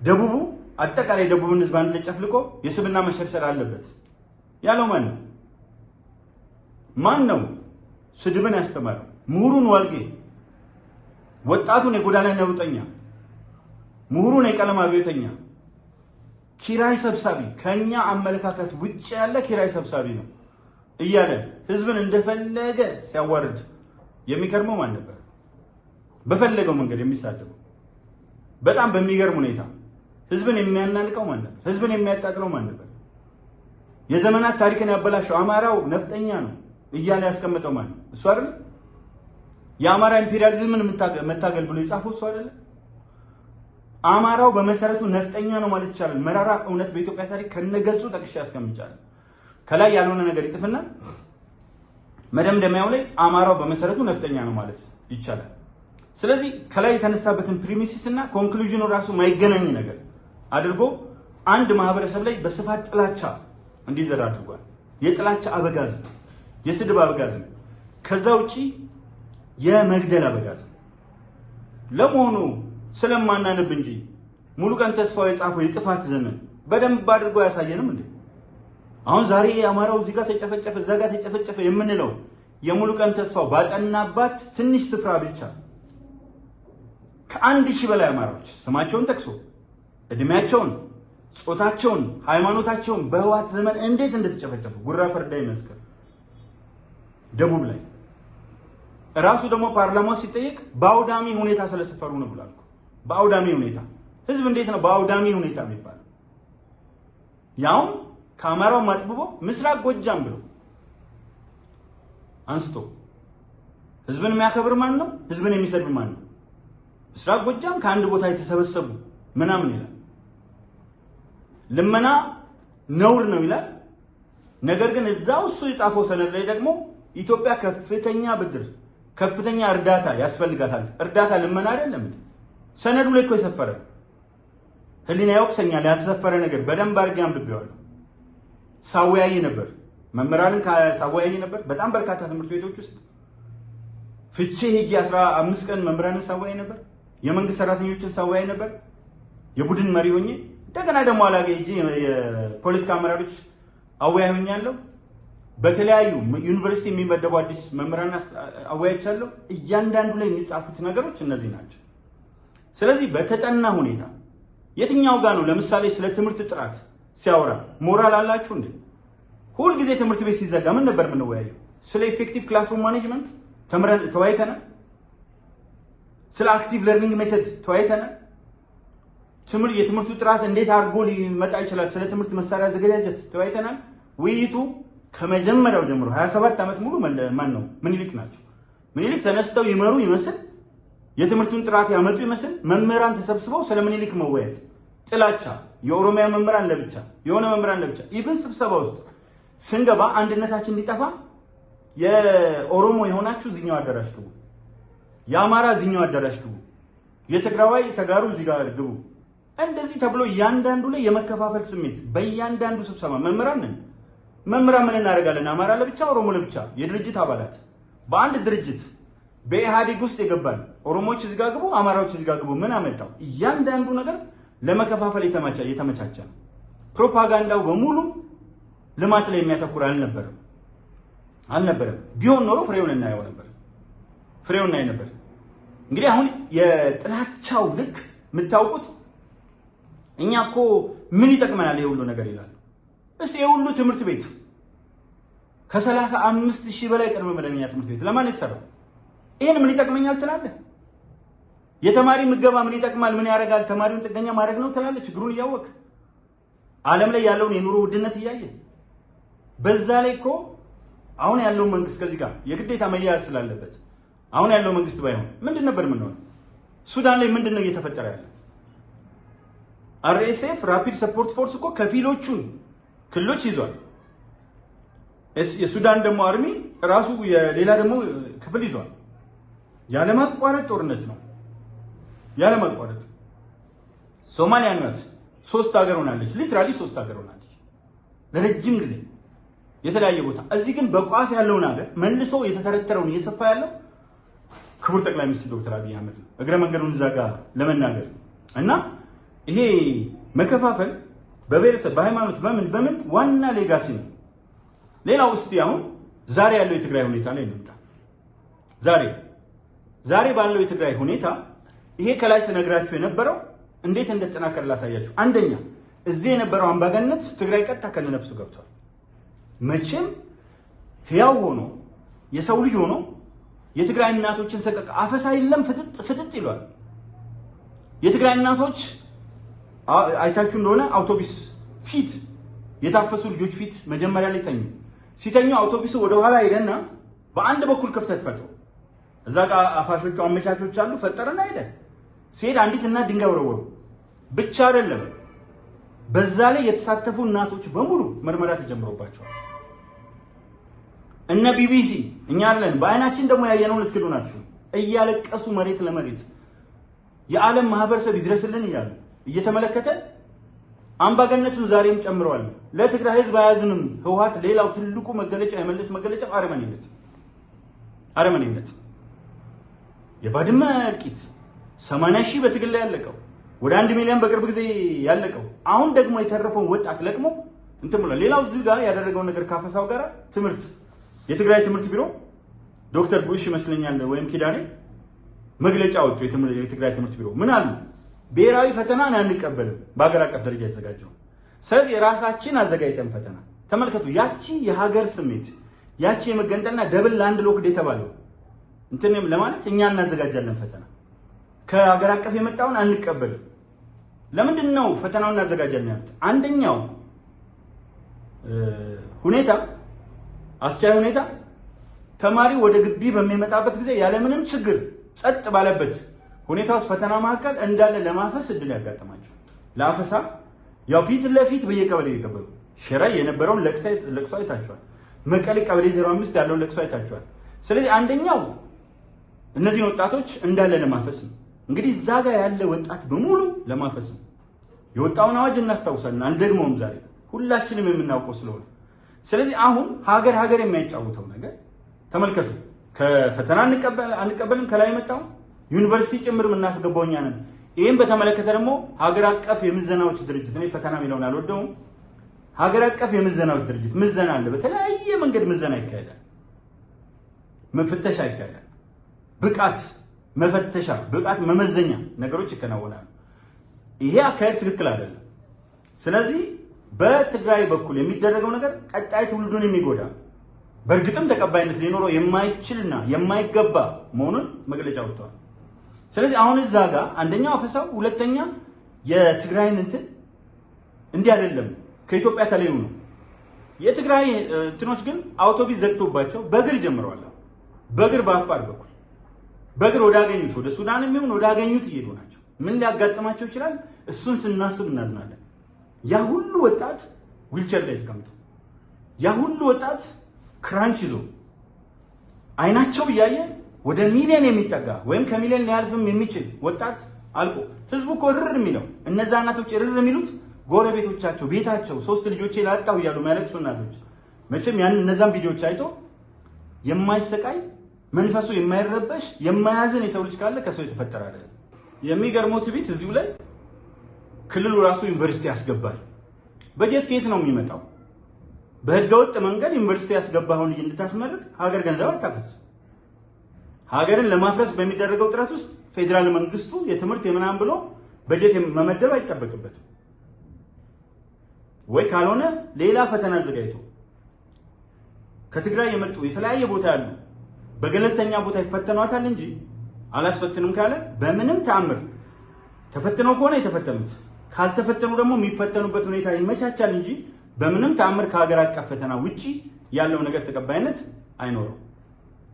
ደቡቡ አጠቃላይ ደቡብን ህዝብ አንድ ላይ ጨፍልቆ የስብና መሸርሸር አለበት ያለው ማን ነው? ስድብን ያስተማረው ምሁሩን ዋልጌ፣ ወጣቱን የጎዳና ነውጠኛ፣ ምሁሩን የቀለም አብዮተኛ፣ ኪራይ ሰብሳቢ፣ ከኛ አመለካከት ውጭ ያለ ኪራይ ሰብሳቢ ነው እያለ ህዝብን እንደፈለገ ሲያዋርድ የሚከርመው ማን ነበር? በፈለገው መንገድ የሚሳደበው በጣም በሚገርም ሁኔታ ህዝብን የሚያናንቀው ማን ነበር? ህዝብን የሚያጣጥለው ማን ነበር? የዘመናት ታሪክን ያበላሸው አማራው ነፍጠኛ ነው እያለ ያስቀመጠው ማን ነው? እሱ አይደል? የአማራ ኢምፔሪያሊዝምን መታገል ብሎ የጻፈው እሱ አይደል? አማራው በመሰረቱ ነፍጠኛ ነው ማለት ይቻላል። መራራ እውነት በኢትዮጵያ ታሪክ ከነገጹ ጠቅሼ ያስቀምጫለሁ። ከላይ ያልሆነ ነገር ይጽፍና መደምደሚያው ላይ አማራው በመሰረቱ ነፍጠኛ ነው ማለት ይቻላል። ስለዚህ ከላይ የተነሳበትን ፕሪሚሲስ እና ኮንክሉዥኑ ራሱ ማይገናኝ ነገር አድርጎ አንድ ማህበረሰብ ላይ በስፋት ጥላቻ እንዲዘራ አድርጓል። የጥላቻ አበጋዝ፣ የስድብ አበጋዝ፣ ከዛ ውጪ የመግደል አበጋዝ። ለመሆኑ ስለማናነብ እንጂ ሙሉቀን ተስፋው የጻፈው የጥፋት ዘመን በደንብ አድርጎ ያሳየንም እንዴ? አሁን ዛሬ አማራው እዚህ ጋር ተጨፈጨፈ እዛ ጋር ተጨፈጨፈ የምንለው የሙሉቀን ተስፋው ባጠናባት ትንሽ ስፍራ ብቻ ከ1000 በላይ አማራዎች ስማቸውን ጠቅሶ እድሜያቸውን፣ ጾታቸውን፣ ሃይማኖታቸውን በህወሓት ዘመን እንዴት እንደተጨፈጨፉ ጉራ ፈርዳ ይመስከር። ደቡብ ላይ ራሱ ደግሞ ፓርላማው ሲጠየቅ በአውዳሚ ሁኔታ ስለሰፈሩ ነው ብሏል። በአውዳሚ ሁኔታ ህዝብ እንዴት ነው በአውዳሚ ሁኔታ የሚባለው? ያውም ከአማራው ማጥብቦ ምስራቅ ጎጃም ብሎ አንስቶ ህዝብን የሚያከብር ማን ነው? ህዝብን የሚሰድብ ማን ነው? ምስራቅ ጎጃም ከአንድ ቦታ የተሰበሰቡ ምናምን ይላል። ልመና ነውር ነው ይላል። ነገር ግን እዛው እሱ የጻፈው ሰነድ ላይ ደግሞ ኢትዮጵያ ከፍተኛ ብድር፣ ከፍተኛ እርዳታ ያስፈልጋታል። እርዳታ ልመና አይደለም። ሰነዱ ላይ እኮ የሰፈረ ህሊና ያወቅሰኛል። ያልተሰፈረ ነገር በደንብ አድርጌ አንብቤዋለሁ። ሳወያይ ነበር፣ መምህራንን ሳወያይ ነበር። በጣም በርካታ ትምህርት ቤቶች ውስጥ ፍቼ ሄጄ 15 ቀን መምህራንን ሳወያይ ነበር። የመንግስት ሰራተኞችን ሳወያይ ነበር የቡድን መሪ ሆኜ። እንደገና ደግሞ አላገ ሄጄ የፖለቲካ አመራሮች አወያይ ሆኛለሁ። በተለያዩ ዩኒቨርሲቲ የሚመደቡ አዲስ መምህራን አወያይቻለሁ። እያንዳንዱ ላይ የሚጻፉት ነገሮች እነዚህ ናቸው። ስለዚህ በተጠና ሁኔታ የትኛው ጋር ነው ለምሳሌ ስለ ትምህርት ጥራት ሲያወራ ሞራል አላችሁ እንዴ? ሁል ጊዜ ትምህርት ቤት ሲዘጋ ምን ነበር የምንወያየው? ስለ ኢፌክቲቭ ክላስሩም ማኔጅመንት ተወያይተናል። ስለ አክቲቭ ለርኒንግ ሜተድ ተወያይተናል። የትምህርቱ ጥራት እንዴት አድርጎ ሊመጣ ይችላል፣ ስለ ትምህርት መሳሪያ አዘገጃጀት ተወያይተናል። ውይይቱ ከመጀመሪያው ጀምሮ 27 ዓመት ሙሉ ማን ነው? ምኒልክ ናቸው። ምኒልክ ተነስተው ይመሩ ይመስል የትምህርቱን ጥራት ያመጡ ይመስል መምህራን ተሰብስበው ስለ ምኒልክ መወያየት፣ ጥላቻ፣ የኦሮሚያ መምህራን ለብቻ፣ የሆነ መምህራን ለብቻ። ኢቭን ስብሰባ ውስጥ ስንገባ አንድነታችን እንዲጠፋ የኦሮሞ የሆናችሁ እዚህኛው አዳራሽ ግቡ፣ የአማራ እዚህኛው አዳራሽ ግቡ፣ የትግራዋይ ተጋሩ እዚህ ጋር ግቡ፣ እንደዚህ ተብሎ እያንዳንዱ ላይ የመከፋፈል ስሜት በእያንዳንዱ ስብሰባ መምህራን ነን። መምህራን ምን እናደርጋለን? አማራ ለብቻ፣ ኦሮሞ ለብቻ። የድርጅት አባላት በአንድ ድርጅት በኢህአዴግ ውስጥ የገባን ኦሮሞዎች እዚህ ጋር ግቡ፣ አማራዎች እዚህ ጋር ግቡ። ምን አመጣው? እያንዳንዱ ነገር ለመከፋፈል የተመቻቸ ነው። ፕሮፓጋንዳው በሙሉ ልማት ላይ የሚያተኩር አልነበረም። ቢሆን ኖሮ ፍሬውን እናየው ነበር። እንግዲህ አሁን የጥላቻው ልክ የምታውቁት እኛ እኮ ምን ይጠቅመናል ይሄ ሁሉ ነገር ይላሉ። እስቲ የሁሉ ትምህርት ቤት ከ35,000 በላይ ቅድመ መደበኛ ትምህርት ቤት ለማን የተሰራው? ይሄን ምን ይጠቅመኛል ትላለህ? የተማሪ ምገባ ምን ይጠቅማል? ምን ያደርጋል? ተማሪውን ጥገኛ ማድረግ ነው ትላለህ? ችግሩን እያወቅ ዓለም ላይ ያለውን የኑሮ ውድነት እያየ በዛ ላይ እኮ አሁን ያለው መንግስት ከዚህ ጋር የግዴታ መያያዝ ስላለበት አሁን ያለው መንግስት ባይሆን ምንድን ነበር የምንሆነው? ሱዳን ላይ ምንድን ነው እየተፈጠረ ያለ? አርኤስኤፍ ራፒድ ሰፖርት ፎርስ እኮ ከፊሎቹን ክልሎች ይዟል። የሱዳን ደግሞ አርሚ ራሱ የሌላ ደግሞ ክፍል ይዟል። ያለማቋረጥ ጦርነት ነው። ያለማቋረጥ ሶማሊያ ናት 3 ሀገር ሆናለች። ሊትራሊ 3 ሀገር ሆናለች ለረጅም ጊዜ የተለያየ ቦታ። እዚህ ግን በቋፍ ያለውን ሀገር መልሶ የተተረተረውን እየሰፋ ያለው ክቡር ጠቅላይ ሚኒስትር ዶክተር አብይ አህመድ ነው። እግረ መንገዱን እዛ ጋር ለመናገር እና ይሄ መከፋፈል በብሔረሰብ በሃይማኖት በምን ዋና ሌጋሲ ነው። ሌላው እስቲ አሁን ዛሬ ያለው የትግራይ ሁኔታ ላይ እንምጣ። ዛሬ ባለው የትግራይ ሁኔታ ይሄ ከላይ ስነግራችሁ የነበረው እንዴት እንደተጠናከረ ላሳያችሁ። አንደኛ እዚህ የነበረው አምባገነንነት ትግራይ ቀጥታ ከነነፍሱ ገብቷል። መቼም ህያው ሆኖ የሰው ልጅ ሆኖ የትግራይ እናቶችን ሰቀቅ አፈሳ የለም ፍጥጥ ይሏል። የትግራይ እናቶች አይታችሁ እንደሆነ አውቶቡስ ፊት የታፈሱ ልጆች ፊት መጀመሪያ ላይ ሲተኙ አውቶቡሱ ወደ ኋላ ሄደና በአንድ በኩል ክፍተት ፈጥሮ እዛ ጋር አፋሾቹ አመቻቾች አሉ ፈጠረና ሄደ። ሲሄድ አንዲት እናት ድንጋይ ወረወሩ። ብቻ አይደለም በዛ ላይ የተሳተፉ እናቶች በሙሉ ምርመራ ተጀምሮባቸዋል። እነ ቢቢሲ እኛ አለን። በአይናችን ደግሞ ያየነው ልትክዱ ናችሁ። እያለቀሱ መሬት ለመሬት የዓለም ማህበረሰብ ይድረስልን እያሉ እየተመለከተ አምባገነቱን ዛሬም ጨምረዋል። ለትግራይ ህዝብ አያዝንም። ህወሓት ሌላው ትልቁ መገለጫ የመለስ መገለጫ አረመኔነት የባድመ እልቂት 80 ሺህ በትግል ላይ ያለቀው ወደ 1 ሚሊዮን በቅርብ ጊዜ ያለቀው አሁን ደግሞ የተረፈውን ወጣት ለቅሞ እንትን ብሏል። ሌላው እዚህ ጋር ያደረገውን ነገር ካፈሳው ጋር ትምህርት የትግራይ ትምህርት ቢሮ ዶክተር ቡሽ ይመስለኛል ወይም ኪዳኔ መግለጫ ወጡ። የትግራይ ትምህርት ቢሮ ምን አሉ? ብሔራዊ ፈተናን አንቀበልም በአገር አቀፍ ደረጃ የተዘጋጀው። ስለዚህ የራሳችን አዘጋጅተን ፈተና ተመልከቱ። ያቺ የሀገር ስሜት ያቺ የመገንጠልና ደብል ላንድ ሎክድ የተባለው እንትን ለማለት እኛ እናዘጋጃለን ፈተና ከሀገር አቀፍ የመጣውን አንቀበልም። ለምንድን ነው ፈተናውን እናዘጋጃለን ያሉት? አንደኛው ሁኔታ አስቻይ ሁኔታ ተማሪ ወደ ግቢ በሚመጣበት ጊዜ ያለምንም ችግር ጸጥ ባለበት ሁኔታ ውስጥ ፈተና መካከል እንዳለ ለማፈስ እድል ያጋጥማቸው። ለአፈሳ ያው ፊት ለፊት በየቀበሌው ይቀበሉ ሽራ የነበረውን ለቅሶ አይታችኋል። መቀሌ ቀበሌ 05 ያለውን ለቅሶ አይታችኋል። ስለዚህ አንደኛው እነዚህን ወጣቶች እንዳለ ለማፈስ ነው። እንግዲህ እዛ ጋር ያለ ወጣት በሙሉ ለማፈስ ነው። የወጣውን አዋጅ እናስታውሳለን፣ አልደግመውም ዛሬ ሁላችንም የምናውቀው ስለሆነ። ስለዚህ አሁን ሀገር የሚያጫውተው ነገር ተመልከቱ። ከፈተና አንቀበልም ከላይ መጣው ዩኒቨርሲቲ ጭምር የምናስገባው እኛ ነን። ይህም በተመለከተ ደግሞ ሀገር አቀፍ የምዘናዎች ድርጅት እኔ ፈተና የሚለውን አልወደውም። ሀገር አቀፍ የምዘናዎች ድርጅት ምዘና አለ። በተለያየ መንገድ ምዘና ይካሄዳል፣ መፈተሻ ይካሄዳል። ብቃት መፈተሻ፣ ብቃት መመዘኛ ነገሮች ይከናወናሉ። ይሄ አካሄድ ትክክል አይደለም። ስለዚህ በትግራይ በኩል የሚደረገው ነገር ቀጣይ ትውልዱን የሚጎዳ በእርግጥም ተቀባይነት ሊኖረው የማይችልና የማይገባ መሆኑን መግለጫ ወጥቷል። ስለዚህ አሁን እዛ ጋር አንደኛው አፈሳው፣ ሁለተኛ የትግራይን እንትን እንዲህ አይደለም ከኢትዮጵያ ተለዩ ነው። የትግራይ እንትኖች ግን አውቶቡስ ዘግቶባቸው በእግር ጀምረዋል። በእግር በአፋር በኩል በእግር ወዳገኙት ወደ ሱዳን የሚሆን ወዳገኙት እየሄዱ ናቸው። ምን ሊያጋጥማቸው ይችላል? እሱን ስናስብ እናዝናለን። ያ ሁሉ ወጣት ዊልቸር ላይ ተቀምጦ ያ ሁሉ ወጣት ክራንች ይዞ አይናቸው እያየ ወደ ሚሊዮን የሚጠጋ ወይም ከሚሊዮን ሊያልፍም የሚችል ወጣት አልቆ ህዝቡ እኮ ርር የሚለው እነዛ እናቶች ርር የሚሉት ጎረቤቶቻቸው ቤታቸው 3 ልጆቼ ላጣው እያሉ የሚያለቅሱ እናቶች መቼም ያን እነዛን ቪዲዮዎች አይቶ የማይሰቃይ መንፈሱ የማይረበሽ የማያዝን የሰው ልጅ ካለ ከሰው የተፈጠረ አይደለም። የሚገርመው ትቢት እዚሁ ላይ ክልሉ ራሱ ዩኒቨርሲቲ ያስገባል። በጀት ከየት ነው የሚመጣው? በህገወጥ መንገድ ዩኒቨርሲቲ ያስገባውን ልጅ እንድታስመርቅ ሀገር ገንዘብ አታፈስ። ሀገርን ለማፍረስ በሚደረገው ጥረት ውስጥ ፌዴራል መንግስቱ የትምህርት የምናምን ብሎ በጀት መመደብ አይጠበቅበትም ወይ? ካልሆነ ሌላ ፈተና አዘጋጅቶ ከትግራይ የመጡ የተለያየ ቦታ ያሉ በገለልተኛ ቦታ ይፈተኗታል እንጂ አላስፈትንም ካለ በምንም ተአምር ተፈትነው ከሆነ የተፈተኑት ካልተፈተኑ ደግሞ የሚፈተኑበት ሁኔታ ይመቻቻል እንጂ በምንም ተአምር ከሀገር አቀፍ ፈተና ውጪ ያለው ነገር ተቀባይነት አይኖርም።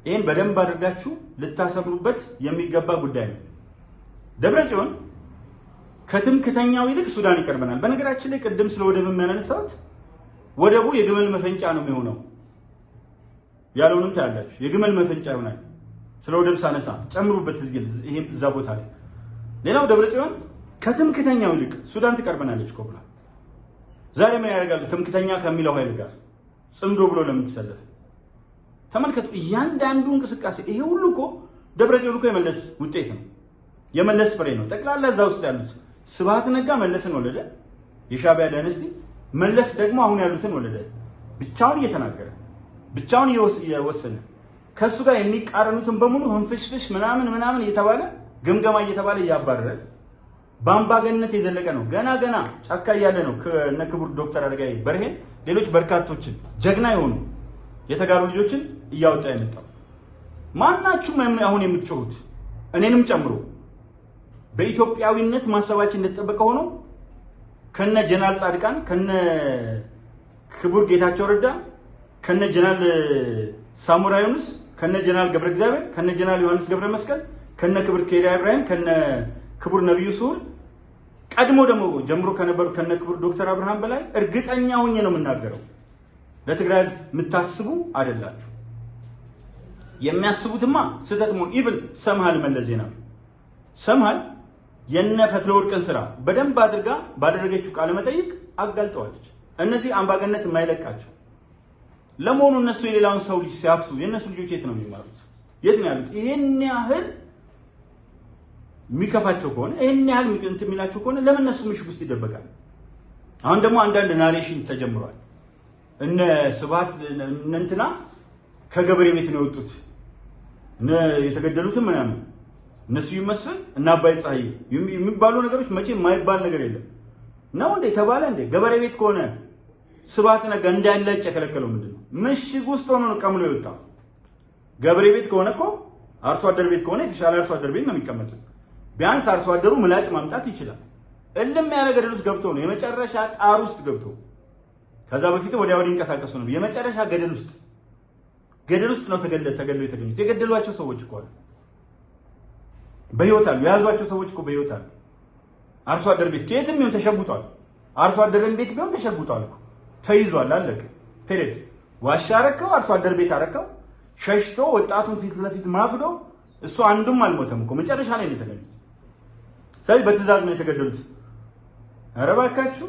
ይህን በደንብ አድርጋችሁ ልታሰምሩበት የሚገባ ጉዳይ ነው። ደብረጽዮን ከትምክተኛው ይልቅ ሱዳን ይቀርበናል። በነገራችን ላይ ቅድም ስለ ወደብ የሚያነሳት ወደቡ የግመል መፈንጫ ነው የሚሆነው ያለውንም ታያላችሁ። የግመል መፈንጫ ይሆናል። ስለ ወደብ ሳነሳ ጨምሩበት ይሄ እዛ ቦታ ላይ። ሌላው ደብረጽዮን ከትምክተኛው ይልቅ ሱዳን ትቀርበናለች እኮ ብሏል። ዛሬ ምን ያደርጋሉ? ትምክተኛ ከሚለው ኃይል ጋር ጽምዶ ብሎ ለምን ተሰለፈ? ተመልከቱ እያንዳንዱ እንቅስቃሴ። ይሄ ሁሉ እኮ ደብረጽዮን እኮ የመለስ ውጤት ነው፣ የመለስ ፍሬ ነው። ጠቅላላ እዛ ውስጥ ያሉት ስብሃት ነጋ መለስን ወለደ፣ የሻዕቢያ ዳይነስቲ። መለስ ደግሞ አሁን ያሉትን ወለደ። ብቻውን እየተናገረ ብቻውን እየወሰነ ከሱ ጋር የሚቃረኑትን በሙሉ ህንፍሽፍሽ ምናምን እየተባለ ግምገማ እየተባለ እያባረረ በአምባገነንነት የዘለቀ ነው። ገና ጫካ እያለ ነው ከነ ክቡር ዶክተር አረጋዊ በርሄን ሌሎች በርካቶችን ጀግና የሆኑ የተጋሩ ልጆችን እያወጣ የመጣው። ማናችሁም አሁን የምትጮሁት እኔንም ጨምሮ በኢትዮጵያዊነት ማሰባችን እንደተጠበቀ ሆኖ ከነ ጀነራል ጻድቃን ከነ ክቡር ጌታቸው ረዳ ከነ ጀነራል ሳሙራ ዩኑስ ከነ ጀነራል ገብረ እግዚአብሔር ከነ ጀነራል ዮሐንስ ገብረ መስቀል ከነ ክብር ኬሪያ ኢብራሂም ከነ ክቡር ነብዩ ስሁል ቀድሞ ደግሞ ጀምሮ ከነበሩ ከነ ክቡር ዶክተር አብርሃም በላይ እርግጠኛ ሆኜ ነው የምናገረው ለትግራይ የምታስቡ አይደላችሁ። የሚያስቡትማ ስህተት መሆን ኢቭን ሰምሃል መለስ ዜናዊ ሰምሃል የነ ፈትለወርቅን ስራ በደንብ አድርጋ ባደረገችው ቃለ መጠይቅ አጋልጠዋለች። እነዚህ አምባገነት የማይለቃቸው ለመሆኑ እነሱ የሌላውን ሰው ልጅ ሲያፍሱ የነሱ ልጆች የት ነው የሚማሩት? የት ነው ያሉት? ይሄን ያህል የሚከፋቸው ከሆነ ይሄን ያህል እንትን የሚላቸው ከሆነ ለምን እነሱ ምሽግ ውስጥ ይደበቃል? አሁን ደግሞ አንዳንድ ናሬሽን ተጀምሯል። እነ ስብሐት እንትና ከገበሬ ቤት ነው የወጡት የተገደሉትም ምናምን እነሱ ይመስል እና አባይ ፀሐይ የሚባሉ ነገሮች መቼ የማይባል ነገር የለም ነው እንዴ ተባለ እንዴ? ገበሬ ቤት ከሆነ ስብሐት ነጋ እንዳይላጭ የከለከለው ምንድነው? ምሽግ ውስጥ ሆኖ ነው ቀምሎ የወጣው። ገበሬ ቤት ከሆነ እኮ አርሶ አደር ቤት ከሆነ የተሻለ አርሶ አደር ቤት ነው የሚቀመጡት። ቢያንስ አርሶ አደሩ ምላጭ ማምጣት ይችላል። እልም ያለ ገደል ውስጥ ገብቶ ነው የመጨረሻ ጣር ውስጥ ገብቶ ከዛ በፊት ወዲያ ወዲህ እንቀሳቀሱ ነው የመጨረሻ ገደል ውስጥ ነው ተገድለው የተገኙት። የገደሏቸው ሰዎች እኮ አሉ በህይወት አሉ። የያዟቸው ሰዎች እኮ በህይወት አሉ። አርሶ አደር ቤት ከየትም ይሁን ተሸጉጧል። አርሶ አደርን ቤት ቢሆን ተሸጉጧል እኮ ተይዟል። አለቀ ፔሬድ። ዋሻ አረከው፣ አርሶ አደር ቤት አረከው፣ ሸሽቶ ወጣቱን ፊት ለፊት ማግዶ እሱ አንዱም አልሞተም እኮ መጨረሻ ላይ ነው የተገኙት። ስለዚህ በትዕዛዝ ነው የተገደሉት። ኧረ እባካችሁ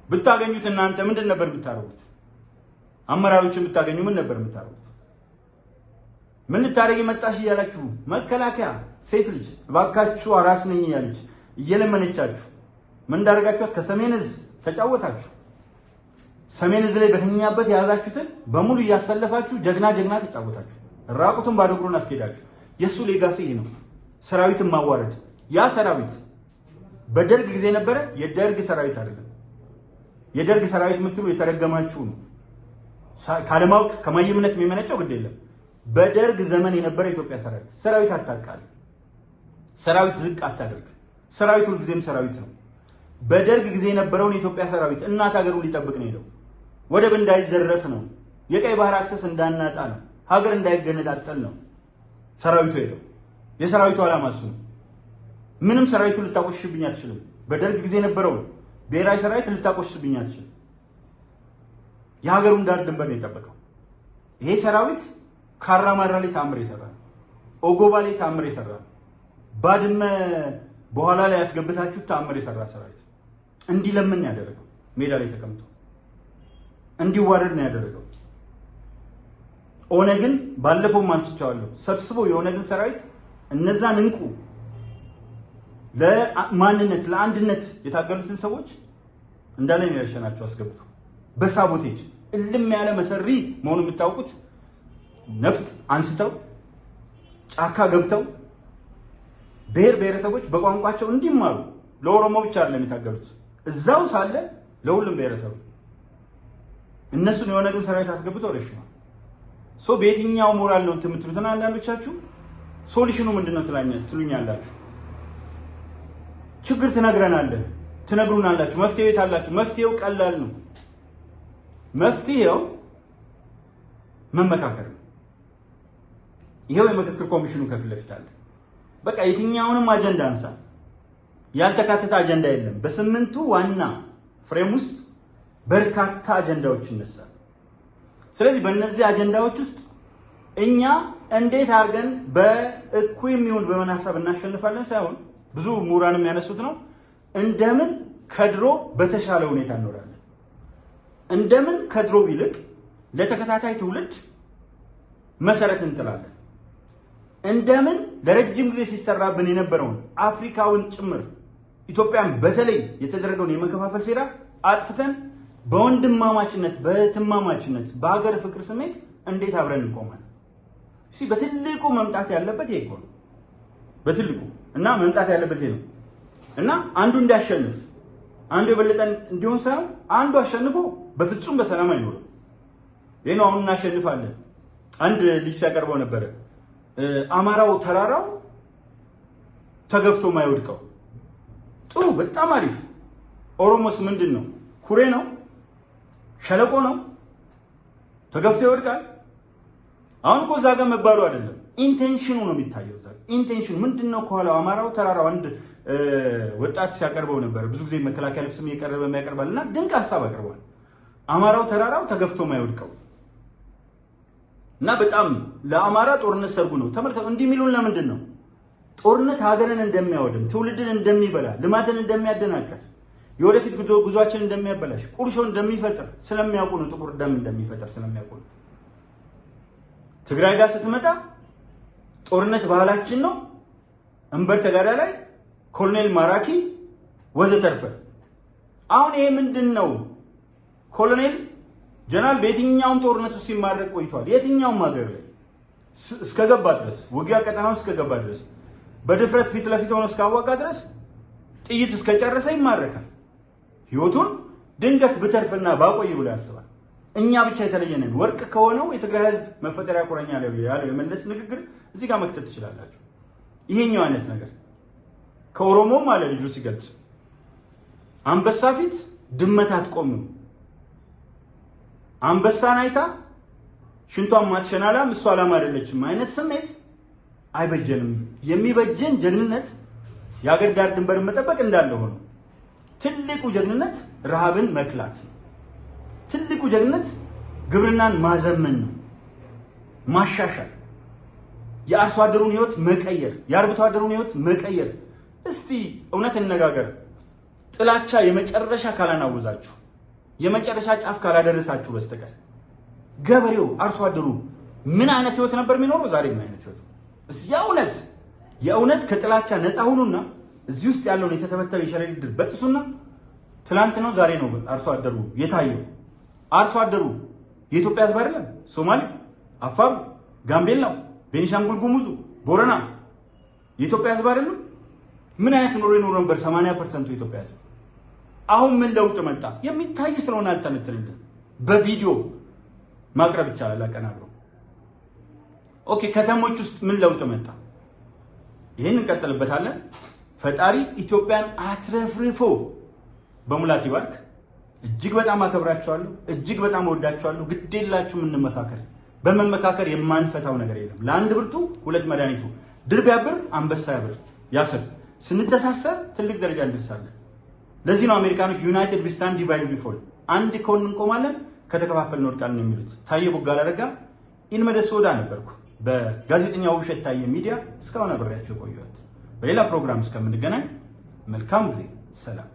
ብታገኙት እናንተ ምንድን ነበር የምታረጉት? አመራሮችን ብታገኙ ምን ነበር የምታረጉት? ምን ልታረጊ መጣሽ እያላችሁ መከላከያ ሴት ልጅ እባካችሁ አራስ ነኝ እያለች እየለመነቻችሁ ምን እንዳደረጋችኋት? ከሰሜን ዕዝ ተጫወታችሁ። ሰሜን ዕዝ ላይ በተኛበት የያዛችሁትን በሙሉ እያሰለፋችሁ ጀግና ተጫወታችሁ። ራቁቱን ባዶ እግሩን አስኬዳችሁ። የእሱ ሌጋሲ ነው፣ ሰራዊትን ማዋረድ። ያ ሰራዊት በደርግ ጊዜ ነበረ። የደርግ ሰራዊት አይደለም። የደርግ ሰራዊት የምትሉ የተረገማችሁ ነው። ካለማወቅ ከማየምነት የሚመነጨው ግድ የለም። በደርግ ዘመን የነበረ የኢትዮጵያ ሰራዊት አታቃል። ሰራዊት ዝቅ አታደርግ። ሰራዊት ሁልጊዜም ሰራዊት ነው። በደርግ ጊዜ የነበረውን የኢትዮጵያ ሰራዊት እናት ሀገሩን ሊጠብቅ ነው ሄደው። ወደብ እንዳይዘረፍ ነው። የቀይ ባህር አክሰስ እንዳናጣ ነው። ሀገር እንዳይገነጣጠል ነው ሰራዊቱ ሄደው። የሰራዊቱ ዓላማ እሱ ነው። ምንም ሰራዊቱ ልታቆሽሽብኝ አትችልም። በደርግ ጊዜ የነበረው ብሔራዊ ሰራዊት ልታቆሽሽብኝ አትችልም። የሀገሩን ዳር ድንበር ነው የጠበቀው። ይሄ ሰራዊት ካራማራ ላይ ታምር ይሰራል። ኦጎባ ላይ ታምር ይሰራል። ባድመ በኋላ ላይ ያስገብታችሁ ታምር የሰራ ሰራዊት እንዲለምን ያደረገው ሜዳ ላይ ተቀምጦ እንዲዋረድ ነው ያደረገው። ኦነግን ባለፈው ማንስቻለሁ ሰብስቦ የኦነግን ሰራዊት እነዛን እንቁ ለማንነት ለአንድነት የታገሉትን ሰዎች እንዳለ ነው ያሸናቸው አስገብቶ በሳቦቴጅ እልም ያለ መሰሪ መሆኑ የምታውቁት ነፍጥ አንስተው ጫካ ገብተው ብሔር ብሔረሰቦች በቋንቋቸው እንዲማሩ ለኦሮሞ ብቻ አይደለም የታገሉት እዛው ሳለ ለሁሉም ብሔረሰብ እነሱን የኦነግን ሰራዊት አስገብተው ረሽነዋል። በየትኛው ሞራል ነው የምትሉትና አንዳንዶቻችሁ ሶሉሽኑ ምንድነው ትሉኛላችሁ? ችግር ትነግሩናላችሁ። መፍትሄው የታላችሁ? መፍትሄው ቀላል ነው። መፍትሄው መመካከር ነው። ይሄው የምክክር ኮሚሽኑ ከፊት ለፊት አለ። በቃ የትኛውንም አጀንዳ አንሳ፣ ያልተካተተ አጀንዳ የለም። በስምንቱ ዋና ፍሬም ውስጥ በርካታ አጀንዳዎች ይነሳሉ። ስለዚህ በእነዚህ አጀንዳዎች ውስጥ እኛ እንዴት አድርገን በእኩይ የሚሆን በምን ሀሳብ እናሸንፋለን ሳይሆን ብዙ ምሁራን የሚያነሱት ነው፣ እንደምን ከድሮ በተሻለ ሁኔታ እንኖራለን፣ እንደምን ከድሮ ይልቅ ለተከታታይ ትውልድ መሰረት እንጥላለን፣ እንደምን ለረጅም ጊዜ ሲሰራብን የነበረውን አፍሪካውን ጭምር ኢትዮጵያን በተለይ የተደረገውን የመከፋፈል ሴራ አጥፍተን በወንድማማችነት በትማማችነት በሀገር ፍቅር ስሜት እንዴት አብረን እንቆማለን። በትልቁ መምጣት ያለበት ይሄ ነው። በትልቁ እና መምጣት ያለበት ይሄ ነው እና አንዱ እንዲያሸንፍ አንዱ የበለጠ እንዲሆን ሳይሆን አንዱ አሸንፎ በፍጹም በሰላም አይኖርም። ይሄ ነው አሁን እናሸንፋለን። አንድ ልጅ ሲያቀርበው ነበረ አማራው ተራራው ተገፍቶ ማይወድቀው። ጥሩ፣ በጣም አሪፍ። ኦሮሞስ ምንድን ነው? ኩሬ ነው? ሸለቆ ነው? ተገፍቶ ይወድቃል? አሁን እኮ እዛ ጋር መባሉ አይደለም፣ ኢንቴንሽኑ ነው የሚታየው። እዛ ኢንቴንሽኑ ምንድነው? ከኋላው አማራው ተራራው አንድ ወጣት ሲያቀርበው ነበር። ብዙ ጊዜ መከላከያ ልብስም እየቀረበ የሚያቀርባልና ድንቅ ሀሳብ አቅርቧል። አማራው ተራራው ተገፍቶ ማይወድቀው እና በጣም ለአማራ ጦርነት ሰርጉ ነው። ተመልከቱ። እንዲህ የሚሉን ለምንድን ነው? ጦርነት ሀገርን እንደሚያወድም፣ ትውልድን እንደሚበላ፣ ልማትን እንደሚያደናቀፍ፣ የወደፊት ጉዟችንን እንደሚያበላሽ፣ ቁርሾ እንደሚፈጥር ስለሚያውቁ ነው። ጥቁር ደም እንደሚፈጥር ስለሚያውቁ ነው። ትግራይ ጋር ስትመጣ ጦርነት ባህላችን ነው። እንበር ተጋዳ ላይ ኮሎኔል ማራኪ ወዘተርፈ። አሁን ይሄ ምንድን ነው? ኮሎኔል ጀነራል በየትኛውም ጦርነት ውስጥ ሲማረክ ቆይቷል። የትኛውም ሀገር ላይ እስከገባ ድረስ ውጊያ ቀጠናው እስከገባ ድረስ በድፍረት ፊት ለፊት ሆኖ እስካዋጋ ድረስ ጥይት እስከጨረሰ ይማረካል። ህይወቱን ድንገት ብተርፍና ባቆይ ብሎ ያስባል። እኛ ብቻ የተለየ ነን። ወርቅ ከሆነው የትግራይ ህዝብ መፈጠሪያ ቁረኛ ያለው የመለስ ንግግር እዚህ ጋር መክተት ትችላላችሁ። ይሄኛው አይነት ነገር ከኦሮሞም አለ ልጁ ሲገልጽ አንበሳ ፊት ድመት አትቆምም፣ አንበሳን አይታ ሽንቷን ማትሸናላም እሷ አላማ አይደለችም አይነት ስሜት አይበጀንም። የሚበጀን ጀግንነት የሀገር ዳር ድንበርን መጠበቅ እንዳለ ሆኖ ትልቁ ጀግንነት ረሃብን መክላት ነው። ትልቁ ጀግንነት ግብርናን ማዘመን ነው፣ ማሻሻል፣ የአርሶ አደሩን ህይወት መቀየር፣ የአርብቶ አደሩን ህይወት መቀየር። እስቲ እውነት እንነጋገር። ጥላቻ የመጨረሻ ካላናወዛችሁ፣ የመጨረሻ ጫፍ ካላደረሳችሁ በስተቀር ገበሬው አርሶ አደሩ ምን አይነት ህይወት ነበር የሚኖረው? ዛሬ ምን አይነት ህይወት? እስቲ የእውነት ከጥላቻ ነፃ ሁኑና እዚህ ውስጥ ያለውን የተተበተበ የሸረሪት ድር በጥሱና ትላንት ነው ዛሬ ነው አርሶ አደሩ የታየው። አርሶ አደሩ የኢትዮጵያ ህዝብ አይደለም? ሶማሌ፣ አፋሩ፣ ጋምቤላው፣ ቤንሻንጉል ጉሙዙ፣ ቦረና የኢትዮጵያ ህዝብ አይደለም? ምን አይነት ኑሮ ይኖር ነበር 80% የኢትዮጵያ ህዝብ? አሁን ምን ለውጥ መጣ? የሚታይ ስለሆነ አልተነተልልም። በቪዲዮ ማቅረብ ይቻላል አቀናብሮ። ኦኬ፣ ከተሞች ውስጥ ምን ለውጥ መጣ? ይሄን እንቀጥልበታለን። ፈጣሪ ኢትዮጵያን አትረፍርፎ በሙላት ይባርክ። እጅግ በጣም አከብራቸዋለሁ፣ እጅግ በጣም ወዳቸዋለሁ። ግዴላችሁም እንመካከር። በመመካከር የማንፈታው ነገር የለም። ለአንድ ብርቱ ሁለት መድኃኒቱ። ድር ቢያብር አንበሳ ያስር። ስንተሳሰር ትልቅ ደረጃ እንደርሳለን። ለዚህ ነው አሜሪካኖች ዩናይትድ ዊ ስታንድ ዲቫይድድ ዊ ፎል፣ አንድ ከሆንን እንቆማለን፣ ከተከፋፈልን እንወድቃለን የሚሉት። ታዬ ቦጋለ አረጋ ኢንመደሶዳ ነበርኩ በጋዜጠኛ ውብሸት ታዬ ሚዲያ። እስካሁን አብሬያቸው ቆየሁት። በሌላ ፕሮግራም እስከምንገናኝ መልካም ጊዜ፣ ሰላም።